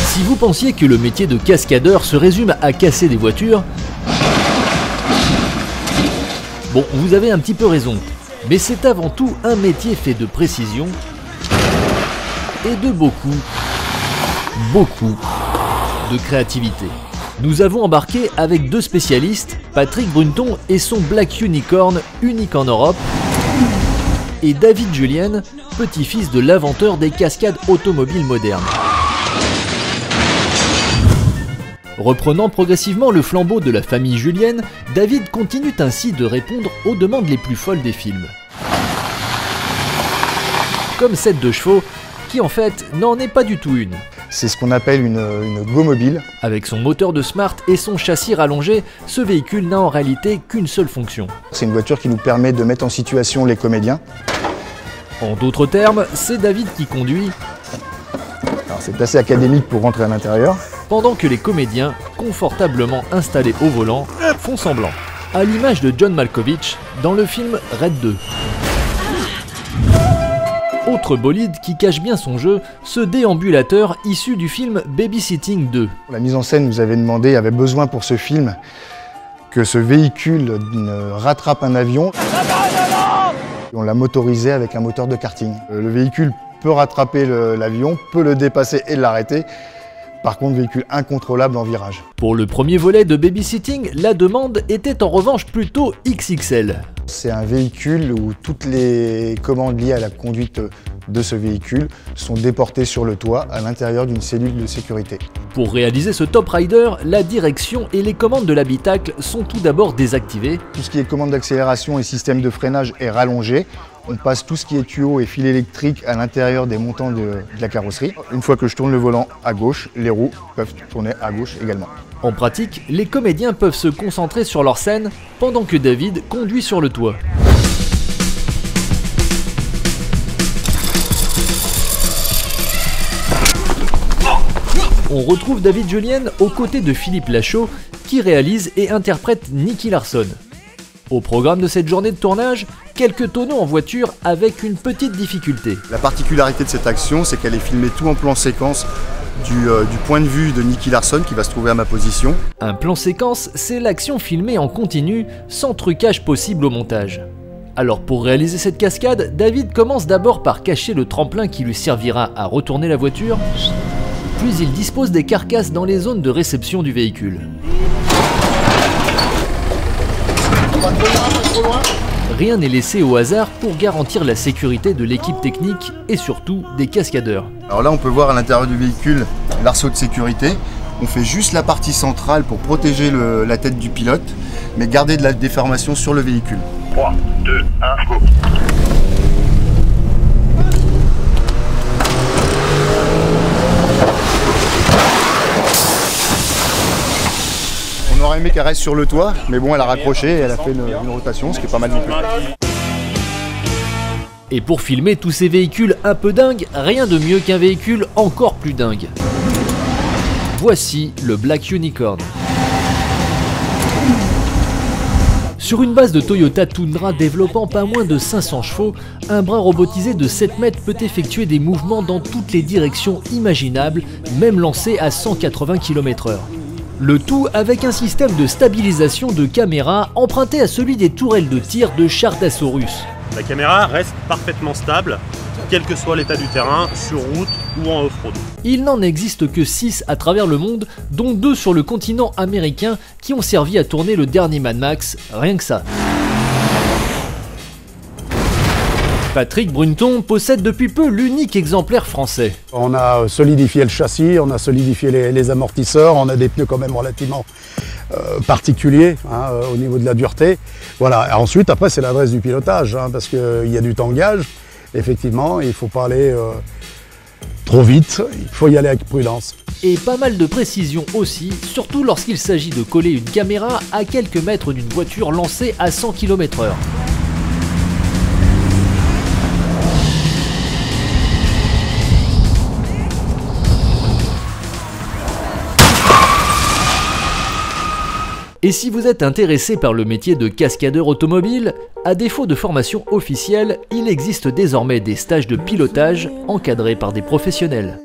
Si vous pensiez que le métier de cascadeur se résume à casser des voitures, bon, vous avez un petit peu raison, mais c'est avant tout un métier fait de précision et de beaucoup de créativité. Nous avons embarqué avec deux spécialistes, Patrick Brunton et son Black Unicorn unique en Europe, et David Julien, petit-fils de l'inventeur des cascades automobiles modernes. Reprenant progressivement le flambeau de la famille Julien, David continue ainsi de répondre aux demandes les plus folles des films. Comme cette de chevaux, qui en fait n'en est pas du tout une. C'est ce qu'on appelle une go-mobile. Avec son moteur de Smart et son châssis rallongé, ce véhicule n'a en réalité qu'une seule fonction. C'est une voiture qui nous permet de mettre en situation les comédiens. En d'autres termes, c'est David qui conduit. C'est assez académique pour rentrer à l'intérieur. Pendant que les comédiens, confortablement installés au volant, font semblant. À l'image de John Malkovich dans le film Red 2. Autre bolide qui cache bien son jeu, ce déambulateur issu du film Babysitting 2. La mise en scène nous avait demandé, avait besoin pour ce film, que ce véhicule rattrape un avion. On l'a motorisé avec un moteur de karting. Le véhicule peut rattraper l'avion, peut le dépasser et l'arrêter. Par contre, véhicule incontrôlable en virage. Pour le premier volet de Babysitting, la demande était en revanche plutôt XXL. C'est un véhicule où toutes les commandes liées à la conduite de ce véhicule sont déportées sur le toit à l'intérieur d'une cellule de sécurité. Pour réaliser ce Top Rider, la direction et les commandes de l'habitacle sont tout d'abord désactivées. Tout ce qui est commande d'accélération et système de freinage est rallongé. On passe tout ce qui est tuyaux et fils électriques à l'intérieur des montants de la carrosserie. Une fois que je tourne le volant à gauche, les roues peuvent tourner à gauche également. En pratique, les comédiens peuvent se concentrer sur leur scène pendant que David conduit sur le toit. On retrouve David Julien aux côtés de Philippe Lachaud qui réalise et interprète Nicky Larson. Au programme de cette journée de tournage, quelques tonneaux en voiture avec une petite difficulté. La particularité de cette action, c'est qu'elle est filmée tout en plan séquence du point de vue de Nicky Larson qui va se trouver à ma position. Un plan séquence, c'est l'action filmée en continu, sans trucage possible au montage. Alors pour réaliser cette cascade, David commence d'abord par cacher le tremplin qui lui servira à retourner la voiture, puis il dispose des carcasses dans les zones de réception du véhicule. Rien n'est laissé au hasard pour garantir la sécurité de l'équipe technique et surtout des cascadeurs. Alors là on peut voir à l'intérieur du véhicule l'arceau de sécurité. On fait juste la partie centrale pour protéger la tête du pilote, mais garder de la déformation sur le véhicule. 3, 2, 1, go! On aurait aimé qu'elle reste sur le toit, mais bon, elle a raccroché et elle a fait une rotation, ce qui est pas mal non plus. Et pour filmer tous ces véhicules un peu dingues, rien de mieux qu'un véhicule encore plus dingue. Voici le Black Unicorn. Sur une base de Toyota Tundra développant pas moins de 500 chevaux, un bras robotisé de 7 mètres peut effectuer des mouvements dans toutes les directions imaginables, même lancé à 180 km/h. Le tout avec un système de stabilisation de caméra emprunté à celui des tourelles de tir de chars d'assaut russes. La caméra reste parfaitement stable, quel que soit l'état du terrain, sur route ou en off-road. Il n'en existe que 6 à travers le monde, dont 2 sur le continent américain qui ont servi à tourner le dernier Mad Max, rien que ça. Patrick Brunton possède depuis peu l'unique exemplaire français. On a solidifié le châssis, on a solidifié les amortisseurs, on a des pneus quand même relativement particuliers au niveau de la dureté. Voilà. Ensuite, après, c'est l'adresse du pilotage, parce qu'il y a du tangage. Effectivement, il ne faut pas aller trop vite, il faut y aller avec prudence. Et pas mal de précision aussi, surtout lorsqu'il s'agit de coller une caméra à quelques mètres d'une voiture lancée à 100 km/h. Et si vous êtes intéressé par le métier de cascadeur automobile, à défaut de formation officielle, il existe désormais des stages de pilotage encadrés par des professionnels.